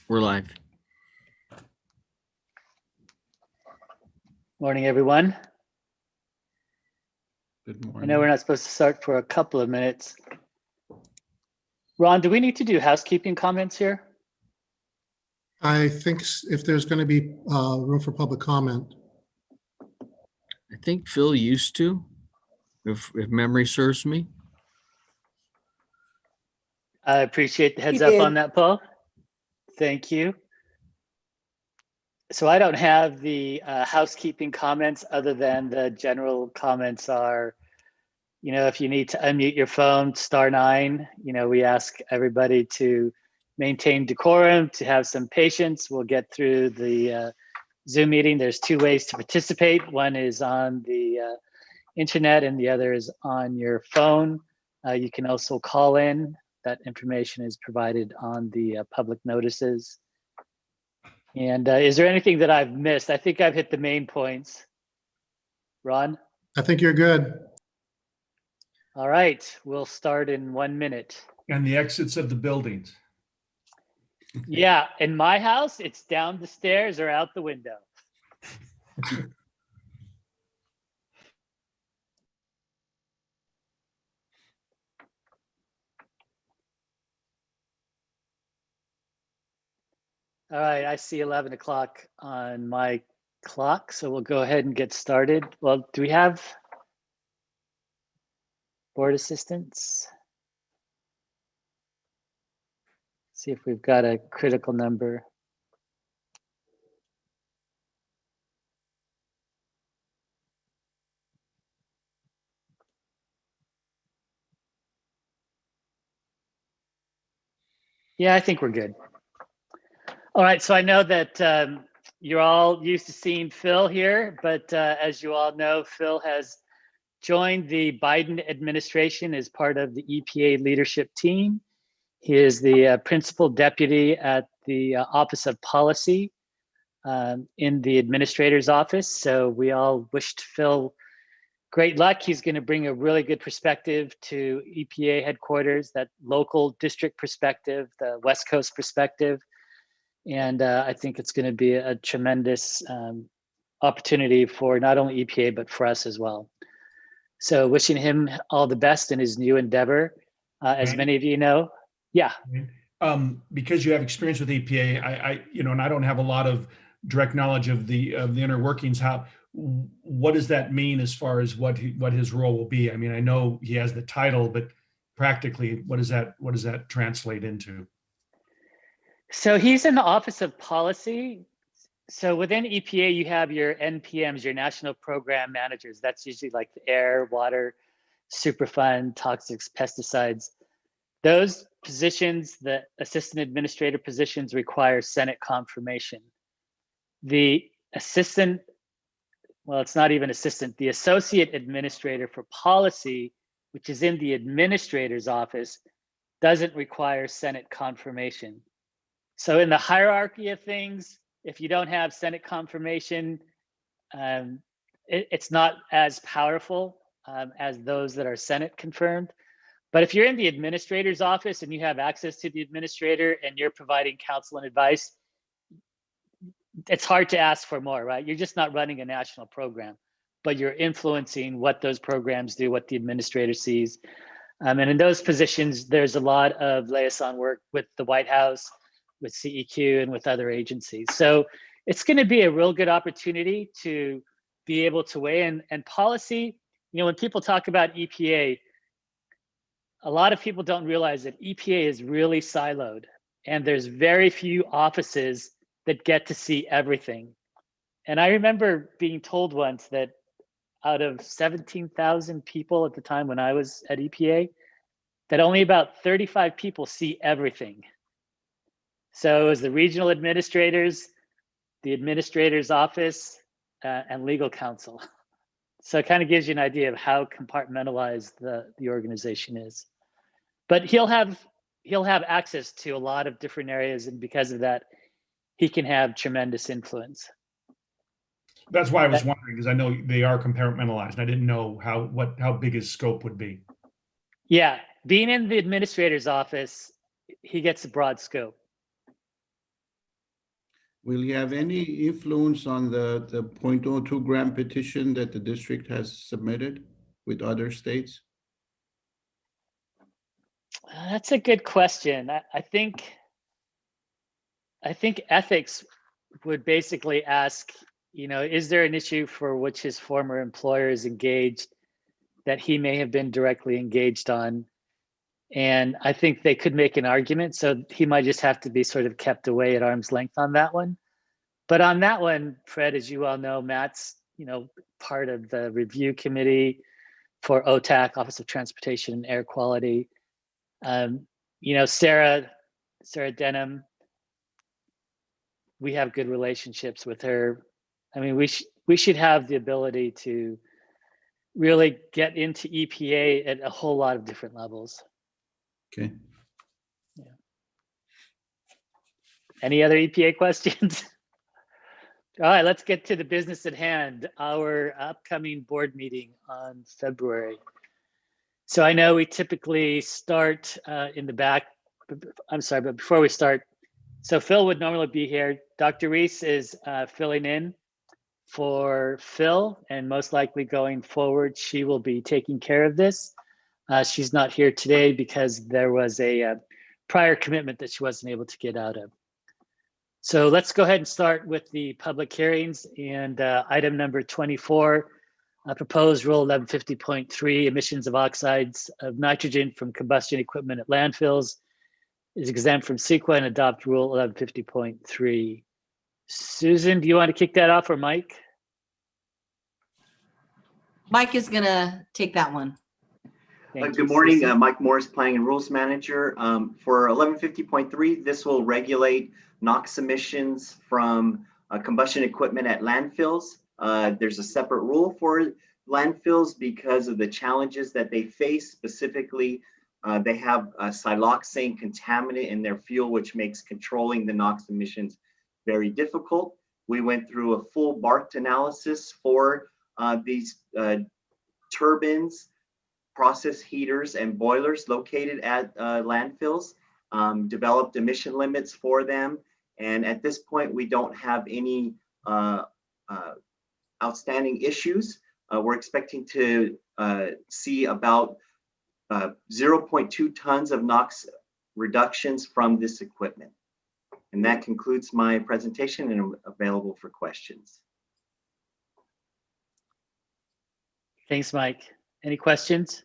We're live. Morning, everyone. Good I morning. know we're not supposed to start for a couple of minutes. Ron, do we need to do housekeeping comments here? I think if there's going to be room for public comment. I think Phil used to, if memory serves me. I appreciate the heads He up did. on that, Paul. Thank you. So I don't have the housekeeping comments other than the general comments are, if you need to unmute your phone, *9. We ask everybody to maintain decorum, to have some patience. We'll get through the Zoom meeting. There's two ways to participate. One is on the internet and the other is on your phone. You can also call in. That information is provided on the public notices. And is there anything that I've missed? I think I've hit the main points. Ron? I think you're good. All right, we'll start in 1 minute. And the exits of the buildings. Yeah, in my house, it's down the stairs or out the window. All right, I see 11 o'clock on my clock, so we'll go ahead and get started. Well, do we have board assistants? See if we've got a critical number. Yeah, I think we're good. All right, so I know that you're all used to seeing Phil here, but as you all know, Phil has joined the Biden administration as part of the EPA leadership team. He is the principal deputy at the Office of Policy in the administrator's office. So we all wished Phil great luck. He's going to bring a really good perspective to EPA headquarters, that local district perspective, the West Coast perspective. And I think it's going to be a tremendous opportunity for not only EPA, but for us as well. So wishing him all the best in his new endeavor. As Right. many of you know, yeah. Because you have experience with EPA, and I don't have a lot of direct knowledge of the inner workings. What does that mean as far as what his role will be? I mean, I know he has the title, but practically, what does that translate into? So he's in the Office of Policy. So within EPA, you have your NPMs, your National Program Managers. That's usually like the air, water, Superfund, toxics, pesticides. Those positions, the assistant administrator positions, require Senate confirmation. The assistant, well, it's not even assistant, the associate administrator for policy, which is in the administrator's office, doesn't require Senate confirmation. So in the hierarchy of things, if you don't have Senate confirmation, it's not as powerful as those that are Senate confirmed. But if you're in the administrator's office and you have access to the administrator and you're providing counsel and advice, it's hard to ask for more, right? You're just not running a national program, but you're influencing what those programs do, what the administrator sees. And in those positions, there's a lot of liaison work with the White House, with CEQ, and with other agencies. So it's going to be a real good opportunity to be able to weigh in. And policy, when people talk about EPA, a lot of people don't realize that EPA is really siloed, and there's very few offices that get to see everything. And I remember being told once that out of 17,000 people at the time when I was at EPA, that only about 35 people see everything. So it was the regional administrators, the administrator's office, and legal counsel. So it kind of gives you an idea of how compartmentalized the organization is. But he'll have access to a lot of different areas, and because of that, he can have tremendous influence. That's why I was wondering, because I know they are compartmentalized. And I didn't know how big his scope would be. Yeah, being in the administrator's office, he gets a broad scope. Will you have any influence on the 0.02 gram petition that the district has submitted with other states? That's a good question. I think ethics would basically ask, is there an issue for which his former employer is engaged that he may have been directly engaged on? And I think they could make an argument. So he might just have to be sort of kept away at arm's length on that one. But on that one, Fred, as you all know, Matt's, part of the review committee for OTAC, Office of Transportation and Air Quality. Sarah Denham, we have good relationships with her. I mean, we should have the ability to really get into EPA at a whole lot of different levels. Okay. Yeah. Any other EPA questions? All right, let's get to the business at hand, our upcoming board meeting on February. So I know we typically start in the back. I'm sorry, but before we start, so Phil would normally be here. Dr. Reese is filling in for Phil, and most likely going forward, she will be taking care of this. She's not here today because there was a prior commitment that she wasn't able to get out of. So let's go ahead and start with the public hearings, and item number 24, proposed rule 1150.3, emissions of oxides of nitrogen from combustion equipment at landfills is exempt from CEQA and adopt rule 1150.3. Susan, do you want to kick that off, or Mike? Mike is gonna take that one. Thank Good you, morning, Susan. Mike Morris, Planning and Rules Manager. For 1150.3, this will regulate NOx emissions from combustion equipment at landfills. There's a separate rule for landfills because of the challenges that they face. Specifically, they have a siloxane contaminant in their fuel, which makes controlling the NOx emissions very difficult. We went through a full BART analysis for these turbines, process heaters, and boilers located at landfills, developed emission limits for them. And at this point, we don't have any outstanding issues. We're expecting to see about 0.2 tons of NOx reductions from this equipment. And that concludes my presentation, and I'm available for questions. Thanks, Mike. Any questions?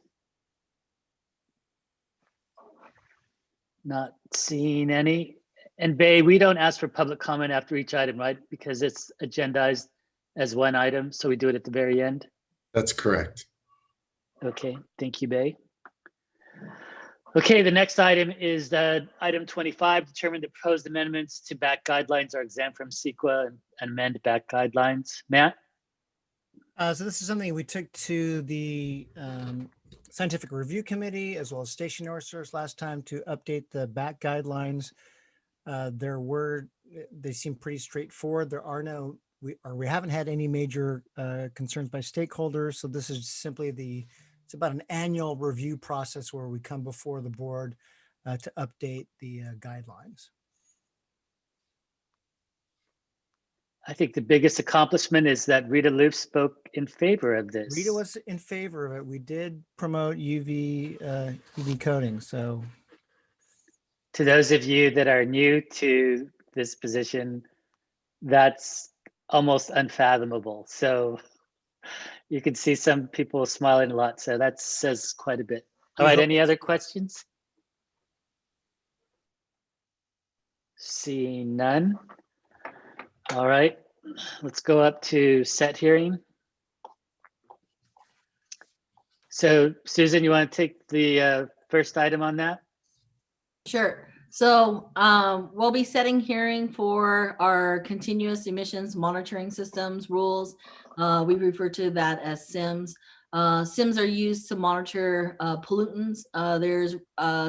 Not seeing any. And Bay, we don't ask for public comment after each item, right? Because it's agendized as one item, so we do it at the very end. That's correct. Okay, thank you, Bay. Okay, the next item is item 25, determine the proposed amendments to BAC guidelines are exempt from CEQA and amend BAC guidelines. Matt? So this is something we took to the Scientific Review Committee as well as Station Officers last time to update the BAC guidelines. They seem pretty straightforward. We haven't had any major concerns by stakeholders. So this is simply it's about an annual review process where we come before the board to update the guidelines. I think the biggest accomplishment is that Rita Loop spoke in favor of this. Rita was in favor of it. We did promote UV coating. So to those of you that are new to this position, that's almost unfathomable. So you can see some people smiling a lot. So that says quite a bit. All right, any other questions? Seeing none. All right, let's go up to set hearing. So Susan, you want to take the first item on that? Sure. So we'll be setting hearing for our continuous emissions monitoring systems rules. We refer to that as SIMs. SIMs are used to monitor pollutants. There's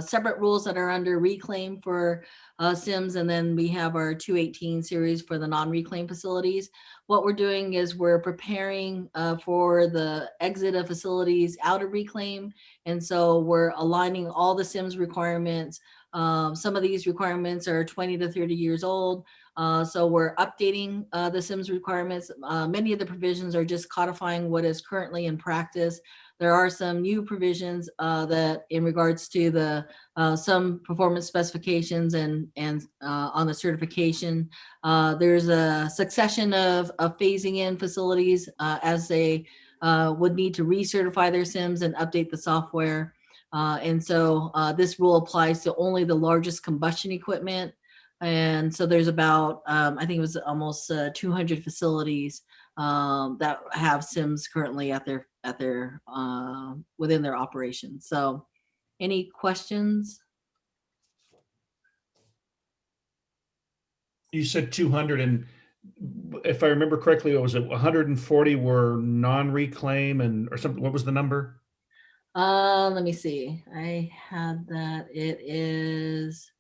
separate rules that are under reclaim for SIMs, and then we have our 218 series for the non-reclaim facilities. What we're doing is we're preparing for the exit of facilities out of reclaim, and so we're aligning all the SIMs requirements. Some of these requirements are 20 to 30 years old. So we're updating the SIMS requirements. Many of the provisions are just codifying what is currently in practice. There are some new provisions that in regards to the some performance specifications and on the certification. There's a succession of phasing in facilities as they would need to recertify their SIMs and update the software. And so this rule applies to only the largest combustion equipment. And so there's about, I think it was almost 200 facilities that have SIMs currently at their within their operation. So any questions? You said 200, and if I remember correctly, it was 140 were non-reclaim or something. What was the number? Let me see. I had that. It is,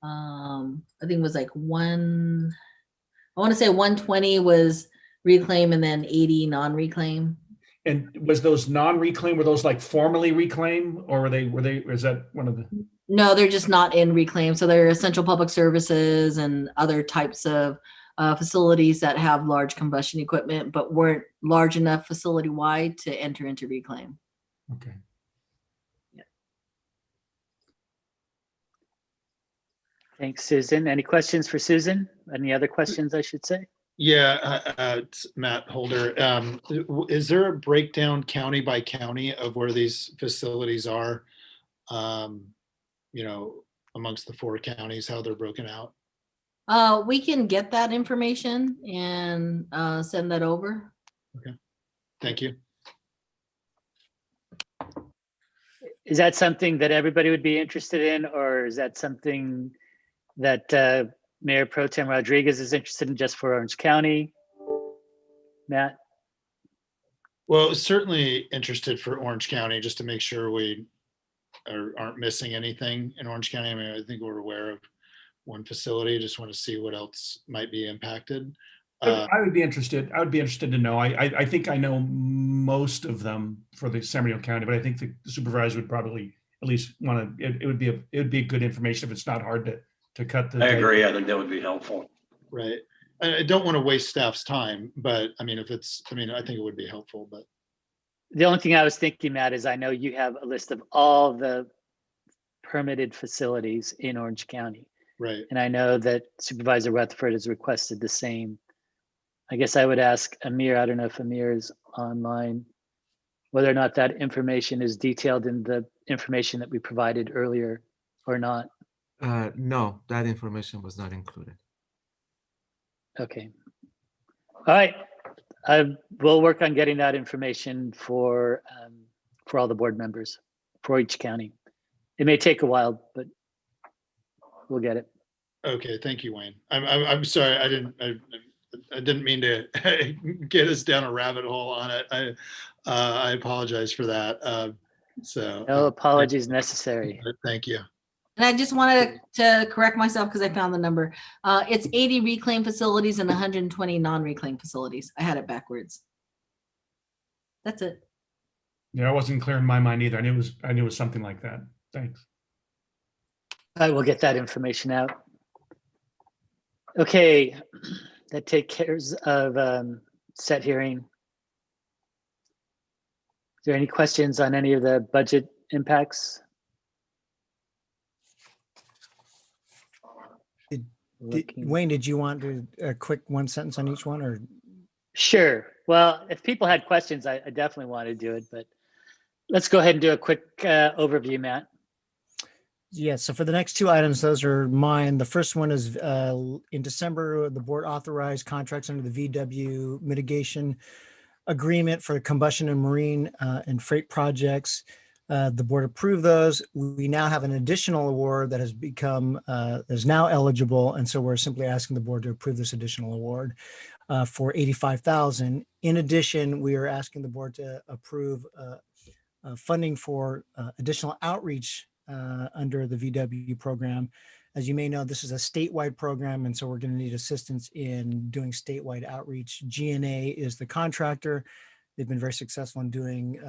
I think it was like I want to say 120 was reclaim and then 80 non-reclaim. And was those non-reclaim, were those like formally reclaim, or is that one of the? No, they're just not in reclaim. So they're essential public services and other types of facilities that have large combustion equipment, but weren't large enough facility-wide to enter into reclaim. Okay. Thanks, Susan. Any questions for Susan? Any other questions, I should say? Yeah, it's Matt Holder. Is there a breakdown county by county of where these facilities are? You know, amongst the 4 counties, how they're broken out? We can get that information and send that over. Okay, thank you. Is that something that everybody would be interested in, or is that something that Mayor Pro Tem Rodriguez is interested in just for Orange County? Matt? Well, certainly interested for Orange County, just to make sure we aren't missing anything in Orange County. I mean, I think we're aware of one facility. Just want to see what else might be impacted. I would be interested. I would be interested to know. I think I know most of them for the San Bernardino County, but I think the supervisor would probably at least want to. It would be good information if it's not hard to cut the. I agree. I think that would be helpful. Right. I don't want to waste staff's time, but I mean, I think it would be helpful, but. The only thing I was thinking, Matt, is I know you have a list of all the permitted facilities in Orange County. Right. And I know that Supervisor Rutherford has requested the same. I guess I would ask Amir, I don't know if Amir is online, whether or not that information is detailed in the information that we provided earlier or not. No, that information was not included. Okay. All right. I will work on getting that information for all the board members for each county. It may take a while, but we'll get it. Okay, thank you, Wayne. I'm sorry, I didn't mean to get us down a rabbit hole on it. I apologize for that. No apologies necessary. Thank you. And I just wanted to correct myself because I found the number. It's 80 reclaim facilities and 120 non-reclaim facilities. I had it backwards. That's it. Yeah, it wasn't clear in my mind either. I knew it was something like that. Thanks. I will get that information out. Okay, that takes care of set hearing. Is there any questions on any of the budget impacts? Wayne, did you want a quick one sentence on each one, or? Sure. Well, if people had questions, I definitely want to do it, but let's go ahead and do a quick overview, Matt. Yeah, so for the next 2 items, those are mine. The first one is in December, the board authorized contracts under the VW mitigation agreement for combustion and marine and freight projects. The board approved those. We now have an additional award that has become, is now eligible. And so we're simply asking the board to approve this additional award for $85,000. In addition, we are asking the board to approve funding for additional outreach under the VW program. As you may know, this is a statewide program, and so we're going to need assistance in doing statewide outreach. G&A is the contractor. They've been very successful in doing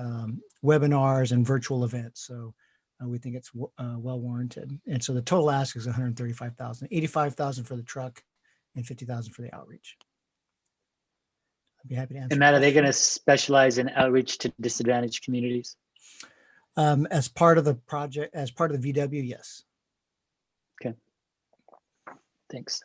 webinars and virtual events. So we think it's well warranted. And so the total ask is $135,000, $85,000 for the truck and 50,000 for the outreach. I'd be happy to answer. And Matt, are they going to questions. specialize in outreach to disadvantaged communities? As part of the project, as part of the VW, yes. Thanks.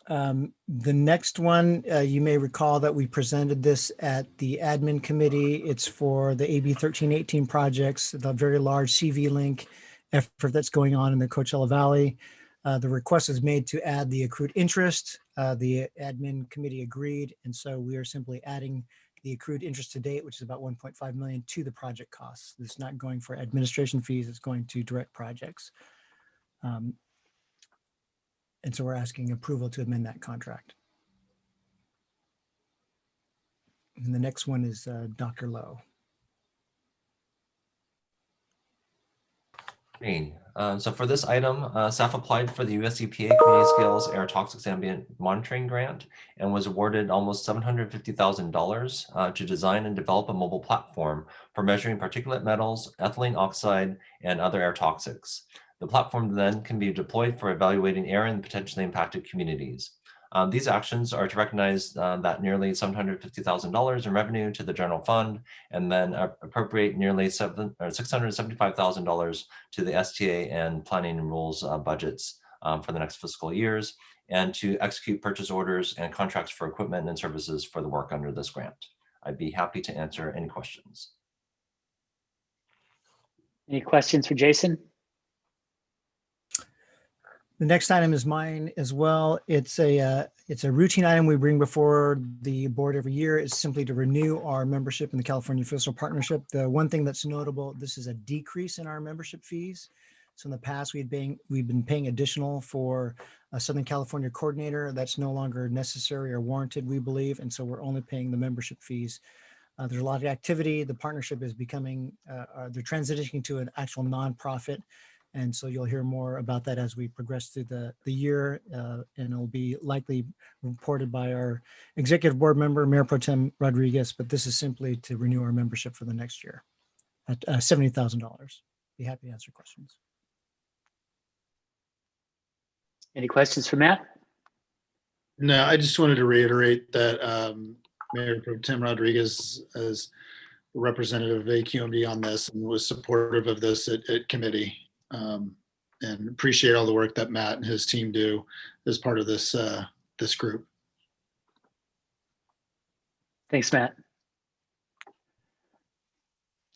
The next one, you may recall that we presented this at the admin committee. It's for the AB 1318 projects, the very large CV link effort that's going on in the Coachella Valley. The request is made to add the accrued interest. The admin committee agreed. And so we are simply adding the accrued interest to date, which is about 1.5 million, to the project costs. It's not going for administration fees, it's going to direct projects. And so we're asking approval to amend that contract. And the next one is Dr. Lowe. Green. So for this item, staff applied for the US EPA Community Scales Air Toxics Ambient Monitoring Grant and was awarded almost $750,000 to design and develop a mobile platform for measuring particulate metals, ethylene oxide, and other air toxics. The platform then can be deployed for evaluating air in potentially impacted communities. These actions are to recognize that nearly $750,000 in revenue to the general fund, and then appropriate nearly $675,000 to the STA and planning and rules budgets for the next fiscal years, and to execute purchase orders and contracts for equipment and services for the work under this grant. I'd be happy to answer any questions. Any questions for Jason? The next item is mine as well. It's a routine item we bring before the board every year. It's simply to renew our membership in the California Fiscal Partnership. The one thing that's notable, this is a decrease in our membership fees. So in the past, we've been paying additional for a Southern California coordinator. That's no longer necessary or warranted, we believe. And so we're only paying the membership fees. There's a lot of activity. The partnership is becoming, they're transitioning to an actual nonprofit. And so you'll hear more about that as we progress through the year, and it'll be likely reported by our executive board member, Mayor Pro Tem Rodriguez, but this is simply to renew our membership for the next year at $70,000. Be happy to answer questions. Any questions for Matt? No, I just wanted to reiterate that Mayor Pro Tem Rodriguez is a representative of AQMD on this and was supportive of this at committee. And appreciate all the work that Matt and his team do as part of this this group. Thanks, Matt.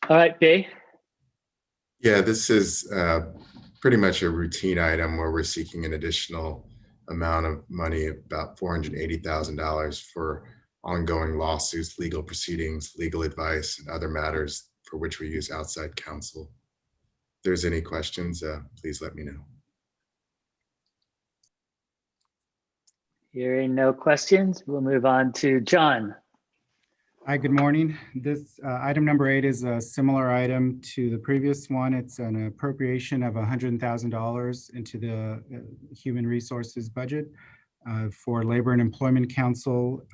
All right, Bay. Yeah, this is pretty much a routine item where we're seeking an additional amount of money, about $480,000 for ongoing lawsuits, legal proceedings, legal advice, and other matters for which we use outside counsel. If there's any questions, please let me know. Hearing no questions, we'll move on to John. Hi, good morning. This item number 8 is a similar item to the previous one. It's an appropriation of $100,000 into the Human Resources budget for Labor and Employment Council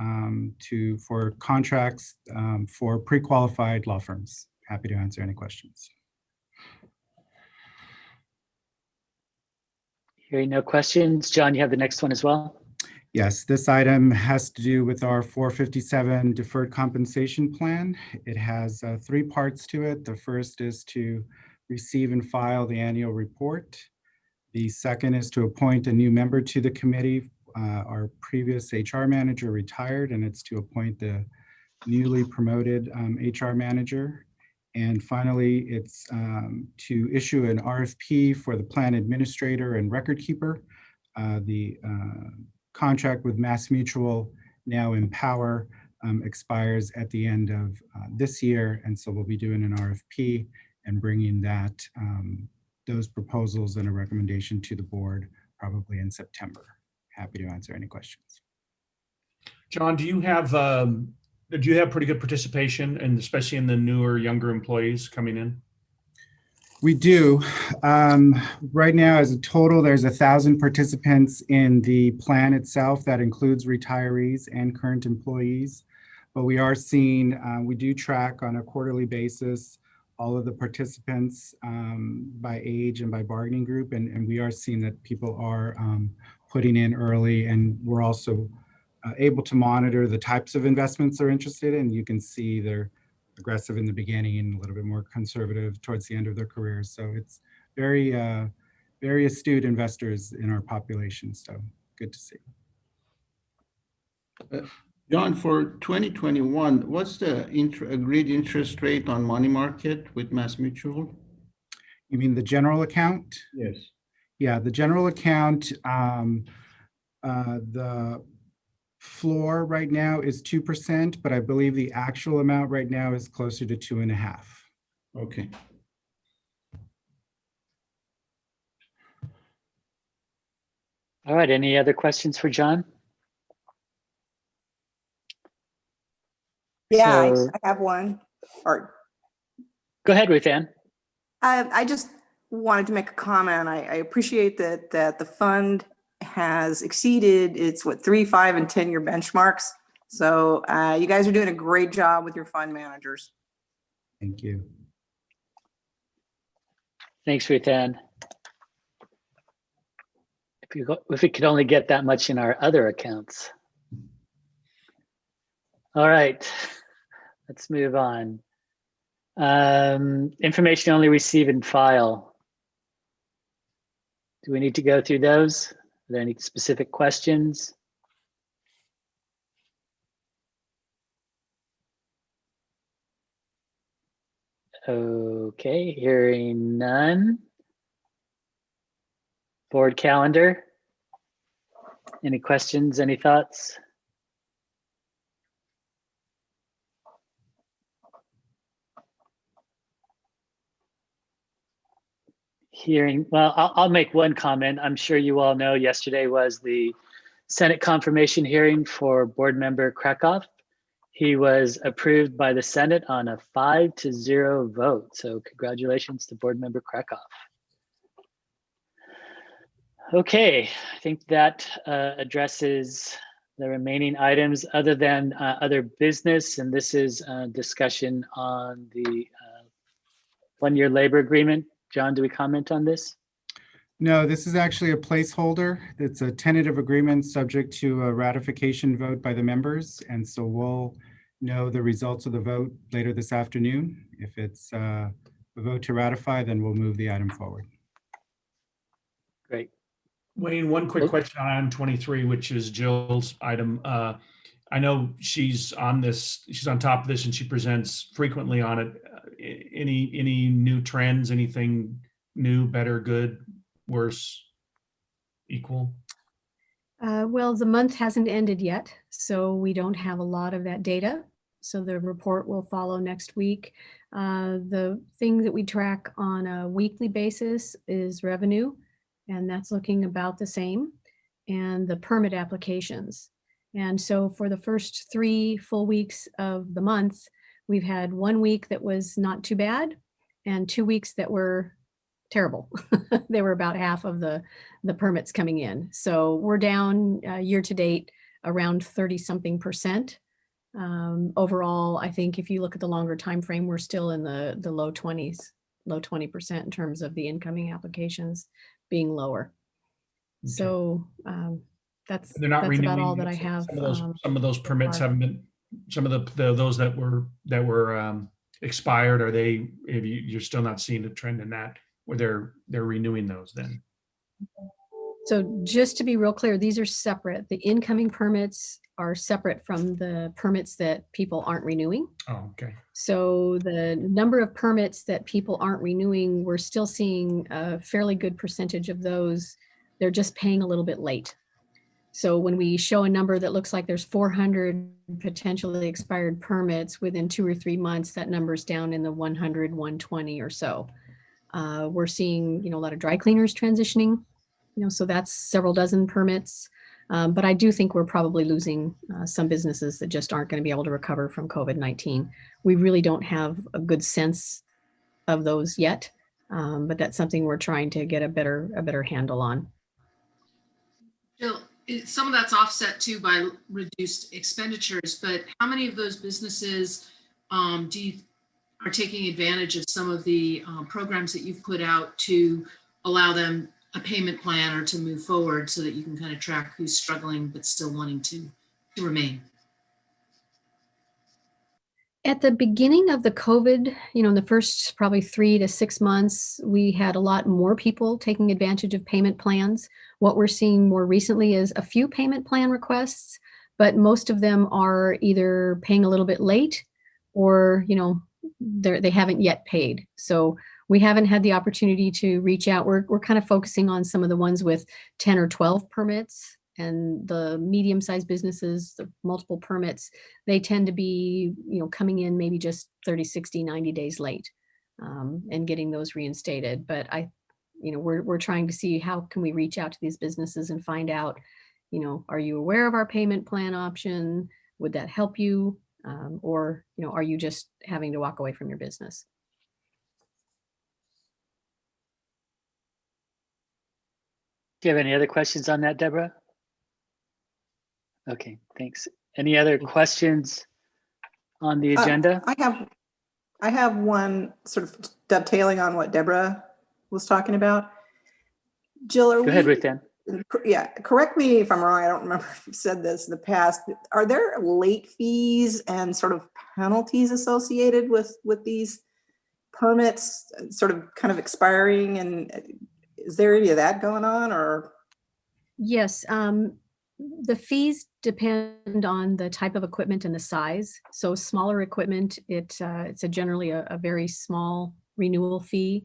for contracts for pre-qualified law firms. Happy to answer any questions. Hearing no questions, John, you have the next one as well. Yes, this item has to do with our 457 deferred compensation plan. It has 3 parts to it. The first is to receive and file the annual report. The second is to appoint a new member to the committee. Our previous HR manager retired, and it's to appoint the newly promoted HR manager. And finally, it's to issue an RFP for the plan administrator and record keeper. The contract with Mass Mutual, now Empower, expires at the end of this year. And so we'll be doing an RFP and bringing that, those proposals and a recommendation to the board probably in September. Happy to answer any questions. John, do you have pretty good participation, and especially in the newer, younger employees coming in? We do. Right now, as a total, there's 1,000 participants in the plan itself. That includes retirees and current employees. But we are seeing, we do track on a quarterly basis all of the participants by age and by bargaining group. And we are seeing that people are putting in early. And we're also able to monitor the types of investments they're interested in. You can see they're aggressive in the beginning and a little bit more conservative towards the end of their careers. So it's very, very astute investors in our population. So good to see. John, for 2021, what's the agreed interest rate on money market with Mass Mutual? You mean the general account? Yes. Yeah, the general account, the floor right now is 2%, but I believe the actual amount right now is closer to 2.5. Okay. All right, any other questions for John? Yeah, So- I have one. Or Go ahead, Ruth Ann. I just wanted to make a comment. I appreciate that the fund has exceeded its 3, 5, and 10-year benchmarks. So you guys are doing a great job with your fund managers. Thank you. Thanks, Ruth Ann. If we could only get that much in our other accounts. All right, let's move on. Information only receive and file. Do we need to go through those? Are there any specific questions? Okay, hearing none. Board calendar. Any questions, any thoughts? Hearing, well, I'll make one comment. I'm sure you all know yesterday was the Senate confirmation hearing for board member Krakoff. He was approved by the Senate on a 5-0 vote. So congratulations to board member Krakoff. Okay, I think that addresses the remaining items other than other business. And this is a discussion on the one-year labor agreement. John, do we comment on this? No, this is actually a placeholder. It's a tentative agreement subject to a ratification vote by the members. And so we'll know the results of the vote later this afternoon. If it's a vote to ratify, then we'll move the item forward. Great. Wayne, one quick question on item 23, which is Jill's item. I know she's on this, she's on top of this and she presents frequently on it. Any new trends, anything new, better, good, worse, equal? Well, the month hasn't ended yet, so we don't have a lot of that data. So the report will follow next week. The thing that we track on a weekly basis is revenue, and that's looking about the same, and the permit applications. And so for the first 3 full weeks of the month, we've had 1 week that was not too bad and 2 weeks that were terrible. They were about half of the permits coming in. So we're down year to date around 30-something%. Overall, I think if you look at the longer time frame, we're still in the low 20s, low 20% in terms of the incoming applications being lower. Okay. So that's They're not about renewing all that I have. Some of those permits far. haven't been, some of those that were expired, are they, if you're still not seeing a trend in that, where they're renewing those then? So just to be real clear, these are separate. The incoming permits are separate from the permits that people aren't renewing. Oh, okay. So the number of permits that people aren't renewing, we're still seeing a fairly good percentage of those. They're just paying a little bit late. So when we show a number that looks like there's 400 potentially expired permits within 2 or 3 months, that number's down in the 100, 120 or so. We're seeing, a lot of dry cleaners transitioning, so that's several dozen permits. But I do think we're probably losing some businesses that just aren't going to be able to recover from COVID-19. We really don't have a good sense of those yet, but that's something we're trying to get a better handle on. Jill, some of that's offset too by reduced expenditures, but how many of those businesses are taking advantage of some of the programs that you've put out to allow them a payment plan or to move forward so that you can kind of track who's struggling but still wanting to remain? At the beginning of the COVID, in the first probably 3 to 6 months, we had a lot more people taking advantage of payment plans. What we're seeing more recently is a few payment plan requests, but most of them are either paying a little bit late or, they haven't yet paid. So we haven't had the opportunity to reach out. We're kind of focusing on some of the ones with 10 or 12 permits. And the medium-sized businesses, the multiple permits, they tend to be, coming in maybe just 30, 60, 90 days late, and getting those reinstated. But we're trying to see how can we reach out to these businesses and find out, are you aware of our payment plan option? Would that help you? Or, are you just having to walk away from your business? Do you have any other questions on that, Deborah? Okay, thanks. Any other questions on the agenda? I have one sort of dovetailing on what Deborah was talking about. Jill, Go ahead, Ruth Ann. Yeah, correct me if I'm wrong. I don't remember if you've said this in the past. Are there late fees and sort of penalties associated with these permits sort of kind of expiring? And is there any of that going on, or? Yes. The fees depend on the type of equipment and the size. So smaller equipment, it's generally a very small renewal fee,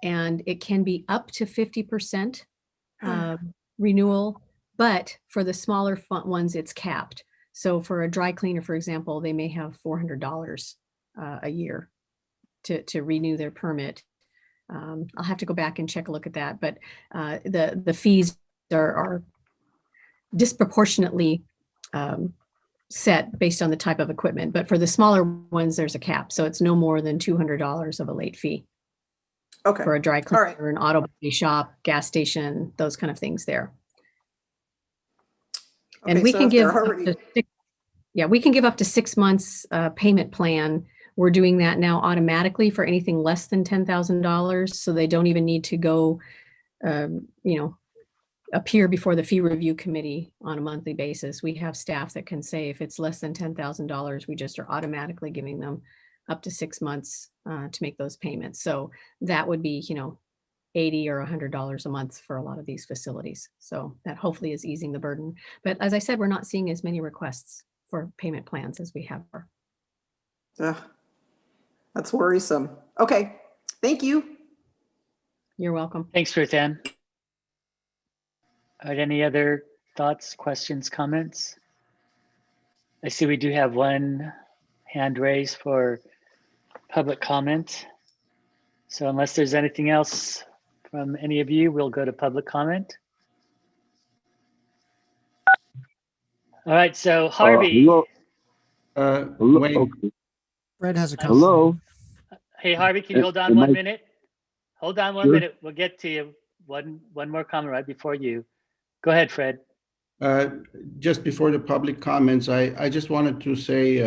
and it can be up to 50% renewal. But for the smaller ones, it's capped. So for a dry cleaner, for example, they may have $400 a year to renew their permit. I'll have to go back and check a look at that. But the fees are disproportionately set based on the type of equipment. But for the smaller ones, there's a cap. So it's no more than $200 of a late fee. Okay. For a dry cleaner, an auto body shop, gas station, those kind of things there. And we can give we can give up to 6 months payment plan. We're doing that now automatically for anything less than $10,000. So they don't even need to go, appear before the fee review committee on a monthly basis. We have staff that can say if it's less than $10,000, we just are automatically giving them up to 6 months to make those payments. So that would be, $80 or $100 a month for a lot of these facilities. So that hopefully is easing the burden. But as I said, we're not seeing as many requests for payment plans as we have. That's worrisome. Okay, thank you. You're welcome. Thanks, Ruth Ann. All right, any other thoughts, questions, comments? I see we do have one hand raised for public comment. So unless there's anything else from any of you, we'll go to public comment. All right, so Harvey. Hello. Fred has a comment. Hello. Hey, Harvey, can you hold on 1 minute? Hold on 1 minute. We'll get to you. One more comment right before you. Go ahead, Fred. Just before the public comments, I just wanted to say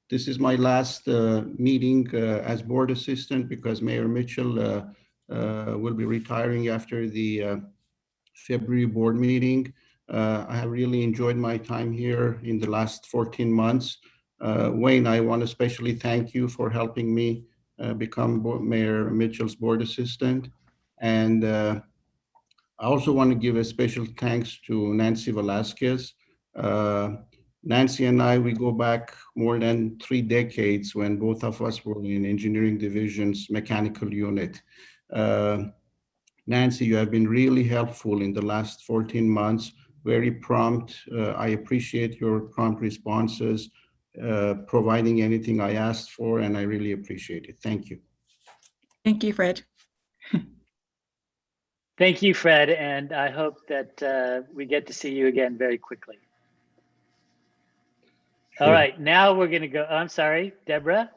this is my last meeting as board assistant because Mayor Mitchell will be retiring after the February board meeting. I have really enjoyed my time here in the last 14 months. Wayne, I want to especially thank you for helping me become Mayor Mitchell's board assistant. And I also want to give a special thanks to Nancy Velasquez. Nancy and I, we go back more than 3 decades when both of us were in engineering division's mechanical unit. Nancy, you have been really helpful in the last 14 months, very prompt. I appreciate your prompt responses, providing anything I asked for, and I really appreciate it. Thank you. Thank you, Fred. Thank you, Fred, and I hope that we get to see you again very quickly. Sure. All right, now we're going to go. Oh, I'm sorry, Deborah.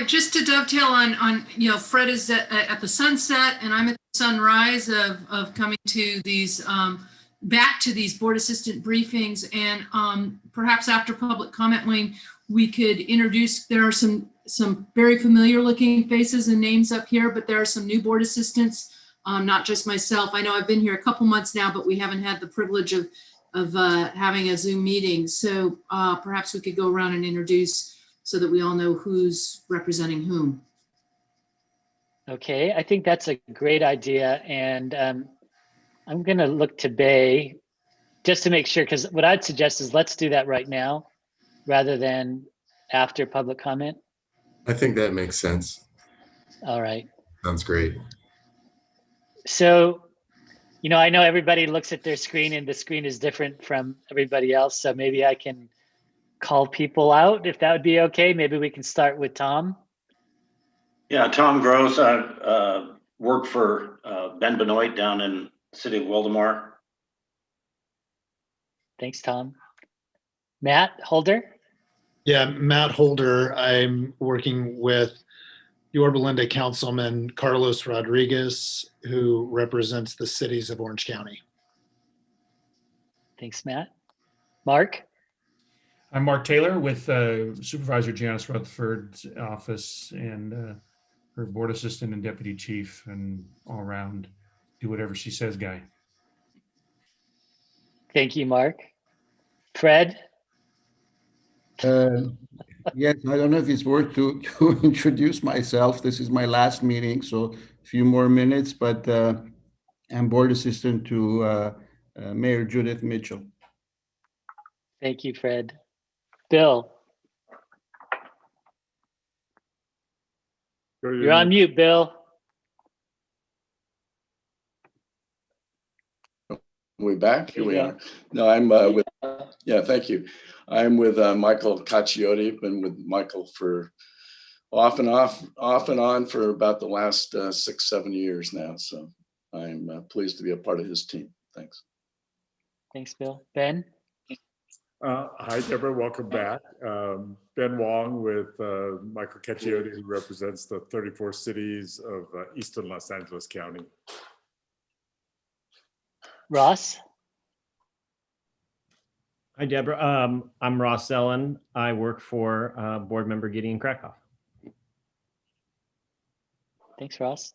Just to dovetail on Fred is at the sunset, and I'm at the sunrise of coming to these back to these board assistant briefings, and perhaps after public comment, Wayne, we could introduce. There are some very familiar looking faces and names up here, but there are some new board assistants not just myself. I know I've been here a couple months now, but we haven't had the privilege of having a Zoom meeting. So perhaps we could go around and introduce so that we all know who's representing whom. Okay, I think that's a great idea. And I'm going to look to Bay just to make sure, because what I'd suggest is let's do that right now rather than after public comment. I think that makes sense. All right. Sounds great. So, you know, I know everybody looks at their screen and the screen is different from everybody else. So maybe I can call people out if that would be okay. Maybe we can start with Tom. Yeah, Tom Gross. I work for Ben Benoit down in the city of Wildemar. Thanks, Tom. Matt Holder. Yeah, Matt Holder. I'm working with Yorba Linda Councilman Carlos Rodriguez, who represents the cities of Orange County. Thanks, Matt. Mark. I'm Mark Taylor with Supervisor Janice Rutherford's office and her board assistant and deputy chief, and all around do whatever she says guy. Thank you, Mark. Fred. Yes, I don't know if it's worth to introduce myself. This is my last meeting, so a few more minutes, but I'm board assistant to Mayor Judith Mitchell. Thank you, Fred. Bill. You're on mute, Bill. We back? Here we are. No, I'm with, yeah, thank you. I'm with Michael Cacciotti. Been with Michael for off and on for about the last 6-7 years now. So I'm pleased to be a part of his team. Thanks. Thanks, Bill. Ben. Hi, Deborah. Welcome back. Ben Wong with Michael Cacciotti, who represents the 34 cities of Eastern Los Angeles County. Ross. Hi, Deborah. I'm Ross Ellen. I work for board member Gideon Krakoff. Thanks, Ross.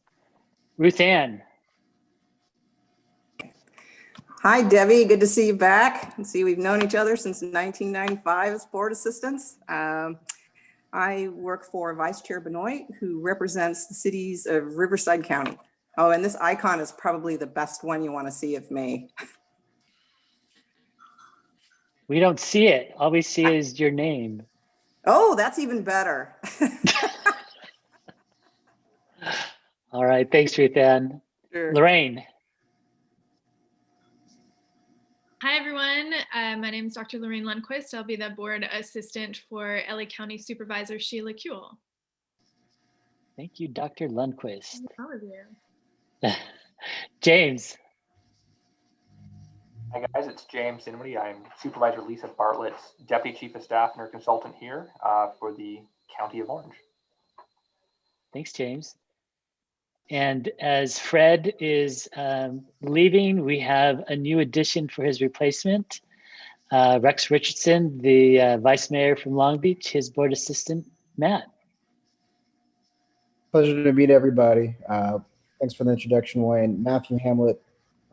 Ruth Ann. Hi, Debbie. Good to see you back. See, we've known each other since 1995 as board assistants. I work for Vice Chair Benoit, who represents the cities of Riverside County. Oh, and this icon is probably the best one you want to see of me. We don't see it. All we see is your name. Oh, that's even better. All right. Thanks, Ruth Ann. Sure. Lorraine. Hi, everyone. My name is Dr. Lorraine Lundquist. I'll be the board assistant for LA County Supervisor Sheila Kuehl. Thank you, Dr. Lundquist. How are you? James. Hi guys, it's James Dinwiddie. I'm Supervisor Lisa Bartlett's Deputy Chief of Staff and her consultant here for the County of Orange. Thanks, James. And as Fred is leaving, we have a new addition for his replacement. Rex Richardson, the Vice Mayor from Long Beach, his board assistant, Matt. Pleasure to meet everybody. Thanks for the introduction, Wayne. Matthew Hamlet.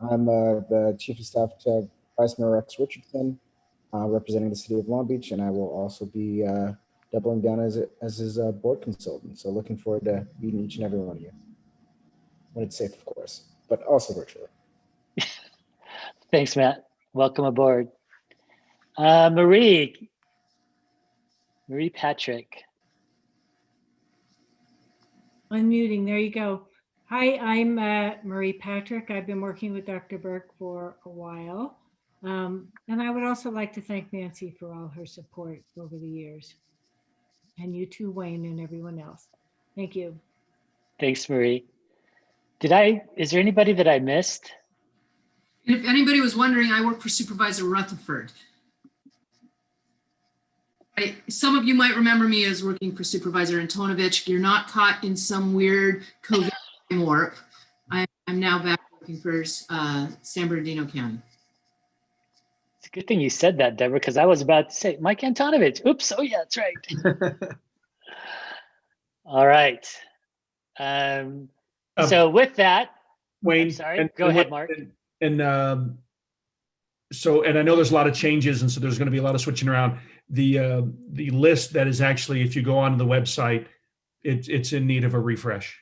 I'm the Chief of Staff to Vice Mayor Rex Richardson, representing the city of Long Beach, and I will also be doubling down as his board consultant. So looking forward to meeting each and every one of you. When it's safe, of course, but also virtually. Thanks, Matt. Welcome aboard. Marie Patrick. Unmuting, there you go. Hi, I'm Marie Patrick. I've been working with Dr. Burke for a while. And I would also like to thank Nancy for all her support over the years. And you too, Wayne, and everyone else. Thank you. Thanks, Marie. Is there anybody that I missed? And if anybody was wondering, I work for Supervisor Rutherford. Some of you might remember me as working for Supervisor Antonovich. You're not caught in some weird COVID warp. I'm now back working for San Bernardino County. It's a good thing you said that, Deborah, because I was about to say Mike Antonovich. Oops. Oh yeah, that's right. All right. So with that, Wayne. I'm sorry. Go ahead, Mark. And so, and I know there's a lot of changes, and so there's going to be a lot of switching around. The list that is actually, if you go onto the website, it's in need of a refresh.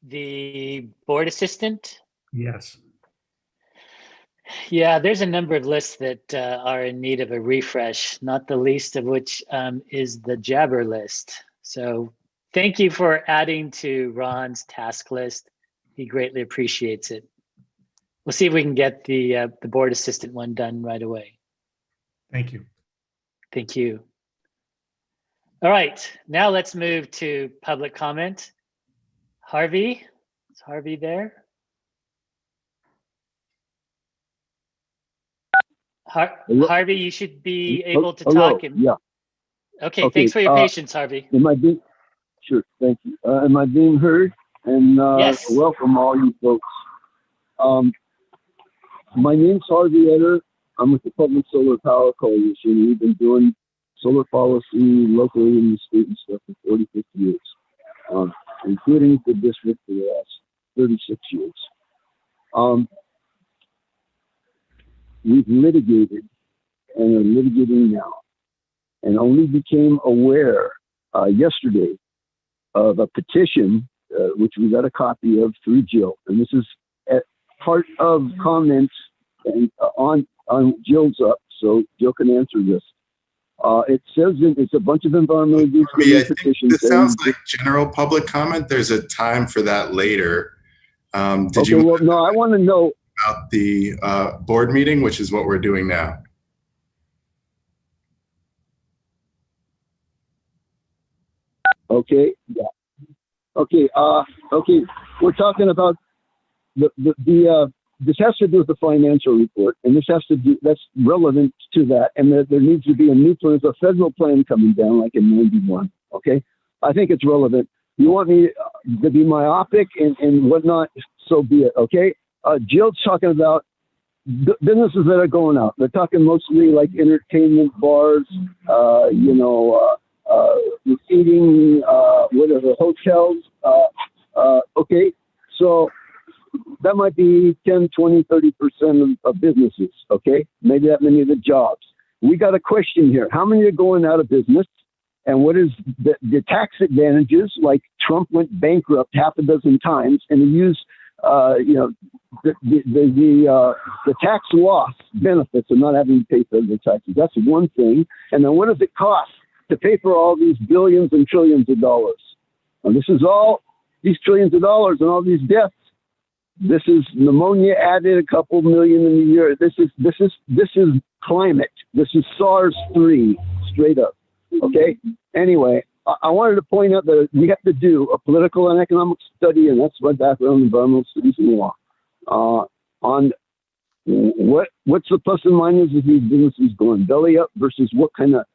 The board assistant. Yes. Yeah, there's a number of lists that are in need of a refresh, not the least of which is the Jabber list. So thank you for adding to Ron's task list. He greatly appreciates it. We'll see if we can get the board assistant one done right away. Thank you. Thank you. All right, now let's move to public comment. Harvey, is Harvey there? Harvey, you should be able to talk. And... Yeah. Okay, thanks for your patience, Harvey. Am I being, sure, thank you. Am I being heard? And yes. Welcome all you folks. My name's Harvey Etter. I'm with the Public Solar Power Coalition. We've been doing solar policy locally in the state and stuff for 40, 50 years, including the district for the last 36 years. We've litigated and are litigating now, and only became aware yesterday of a petition, which we got a copy of through Jill. And this is part of comments and on Jill's up, so Jill can answer this. It says it's a bunch of environmental groups. I think this sounds like general public comment. There's a time for that later. Did you? Well, no, I want to know about the board meeting, which is what we're doing now. Okay. Yeah. Okay. Okay. We're talking about this has to do with the financial report, and this has to do, that's relevant to that, and there needs to be a new plan, a federal plan coming down like in 91, okay? I think it's relevant. You want me to be myopic and whatnot, so be it, okay? Jill's talking about businesses that are going out. They're talking mostly like entertainment, bars, eating, whatever, hotels, okay? So that might be 10, 20, 30% of businesses, okay? Maybe that many of the jobs. We got a question here. How many are going out of business? And what is the tax advantages? Like Trump went bankrupt half a dozen times, and he used, the tax loss benefits of not having to pay federal taxes. That's one thing. And then what does it cost to pay for all these billions and trillions of dollars? And this is all these trillions of dollars and all these deaths. This is pneumonia added a couple million in a year. This is climate. This is SARS-3 straight up. Okay. Anyway, I wanted to point out that we have to do a political and economic study, and that's my background in environmental studies and law, on what's the plus and minus of these businesses going belly up versus what kind of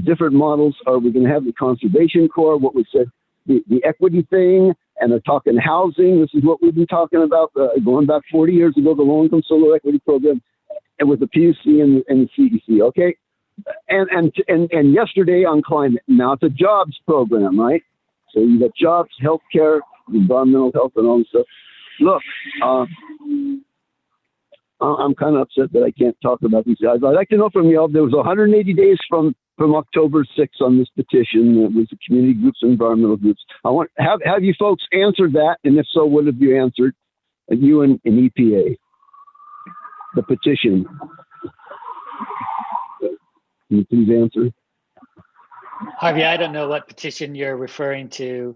different models are we going to have? The conservation core, what we said, the equity thing, and they're talking housing. This is what we've been talking about going back 40 years ago, the low income solar equity program, and with the PUC and the CEC. Okay. And yesterday on climate. Now it's a jobs program, right? So you got jobs, healthcare, environmental health, and all this stuff. Look, I'm kind of upset that I can't talk about these guys. I'd like to know from y'all. There was 180 days from October 6th on this petition. It was the community groups and environmental groups. I want have you folks answered that, and if so, what have you answered? You and EPA, the petition. Can you please answer? Harvey, I don't know what petition you're referring to.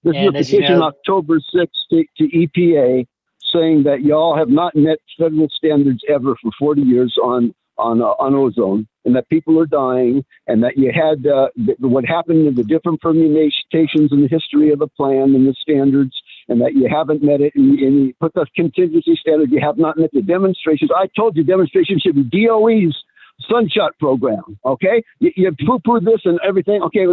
This is a petition October 6th to EPA saying that y'all have not met federal standards ever for 40 years on ozone, and that people are dying, and that you had what happened in the different permutations in the history of the plan and the standards, and that you haven't met it, and you put the contingency standard, you have not met the demonstrations. I told you demonstrations should be DOE's Sunshot program, okay? You poo-poo this and everything, okay?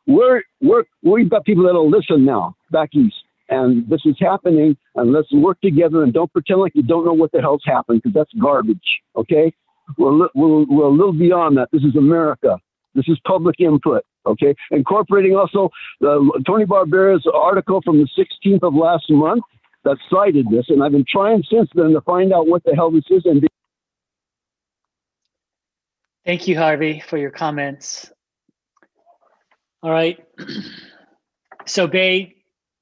We've got people that'll listen now back east, and this is happening, and let's work together and don't pretend like you don't know what the hell's happened, because that's garbage, okay? We're a little beyond that. This is America. This is public input, okay? Incorporating also Tony Barbera's article from the 16th of last month, that cited this, and I've been trying since then to find out what the hell this is. And Thank you, Harvey, for your comments. All right. So, Bay,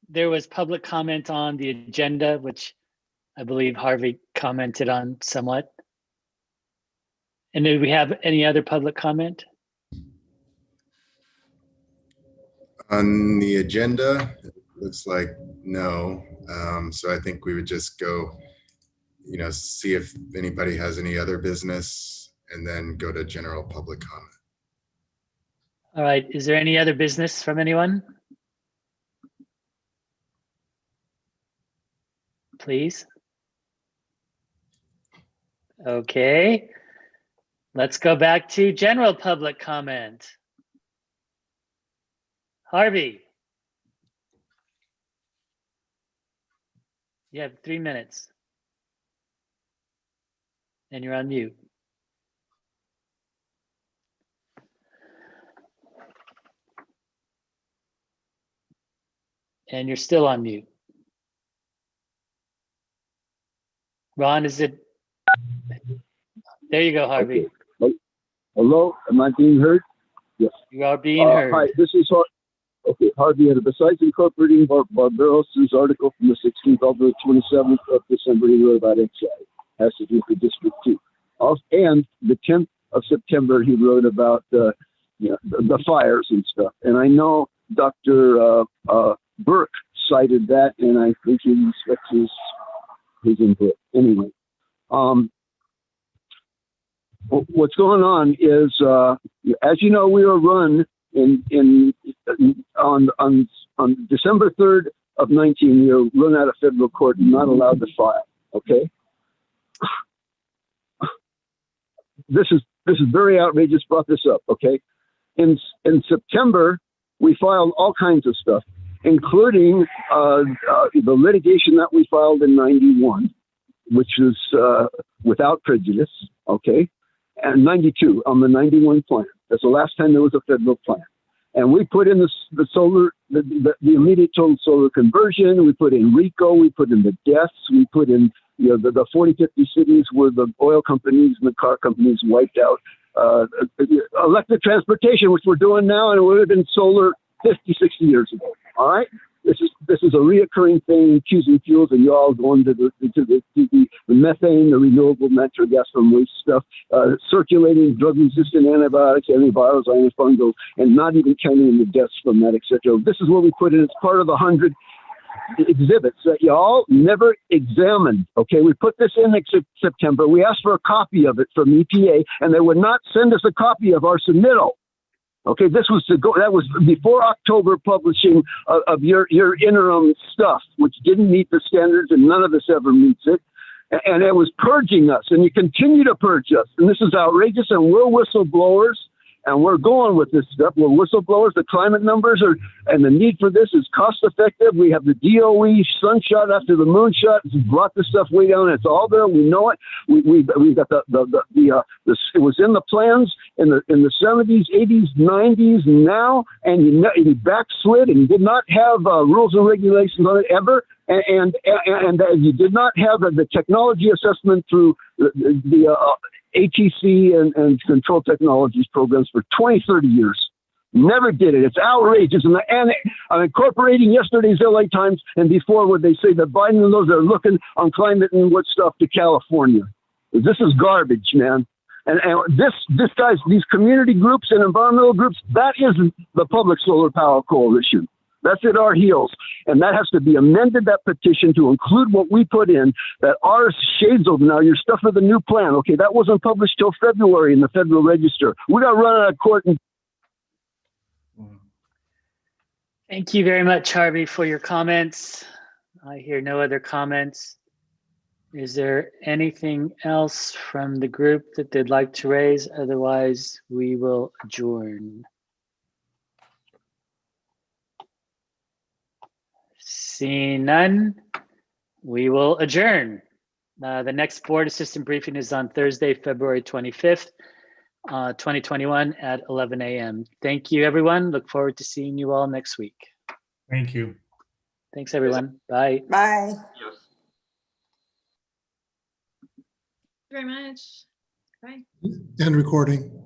there was public comment on the agenda, which I believe Harvey commented on somewhat. And did we have any other public comment? On the agenda, it looks like no. So I think we would just go, see if anybody has any other business and then go to general public comment. All right. Is there any other business from anyone? Please. Okay. Let's go back to general public comment. Harvey. You have 3 minutes. And you're on mute. And you're still on mute. Ron, is it? There you go, Harvey. Okay. Hello, am I being heard? Yes. You are being heard. Hi, this is Harvey. Besides incorporating Barbaros's article from the 16th all the 27th of December, he wrote about excise. Has to do for District 2. And the 10th of September, he wrote about the fires and stuff. And I know Dr. Burke cited that, and I think he respects his input. Anyway, what's going on is, as you know, we were run on December 3rd of 19. We were run out of federal court and not allowed to file. Okay, this is very outrageous. Brought this up. Okay, in September we filed all kinds of stuff, including the litigation that we filed in 91, which is without prejudice, okay, and 92 on the 91 plan. That's the last time there was a federal plan. And we put in the solar, the immediate total solar conversion, we put in RICO, we put in the deaths, we put in the 40, 50 cities where the oil companies and the car companies wiped out electric transportation, which we're doing now, and it would have been solar 50, 60 years ago. All right? This is a reoccurring thing, choosing fuels, and you all going to the methane, the renewable natural gas from waste stuff, circulating drug-resistant antibiotics, antivirals, antifungals, and not even counting in the deaths from that, etc. This is what we put in. It's part of the 100 exhibits that y'all never examined. Okay, we put this in September. We asked for a copy of it from EPA, and they would not send us a copy of our submittal. Okay, this was that was before October publishing of your interim stuff, which didn't meet the standards, and none of this ever meets it. And it was purging us, and you continue to purge us. And this is outrageous, and we're whistleblowers, and we're going with this stuff. We're whistleblowers. The climate numbers and the need for this is cost effective. We have the DOE sunshot after the moonshot. It's brought this stuff way down. It's all there. We know it. We got it was in the plans in the 70s, 80s, 90s now, and you backslid and did not have rules and regulations on it ever. And you did not have the technology assessment through the ATC and control technologies programs for 20, 30 years. Never did it. It's outrageous. And I'm incorporating yesterday's LA Times and before where they say that Biden and those are looking on climate and what stuff to California. This is garbage, man. And this guys, these community groups and environmental groups, that is the Public Solar Power Coalition. That's at our heels. And that has to be amended, that petition, to include what we put in, that our shades of now, your stuff for the new plan. Okay, that wasn't published till February in the Federal Register. We got to run out of court. Thank you very much, Harvey, for your comments. I hear no other comments. Is there anything else from the group that they'd like to raise? Otherwise, we will adjourn. Seeing none, we will adjourn. The next board assistant briefing is on Thursday, February 25th, 2021 at 11 a.m. Thank you, everyone. Look forward to seeing you all next week. Thank you. Thanks, everyone. Bye. Bye. Yes. very much. Bye. End recording.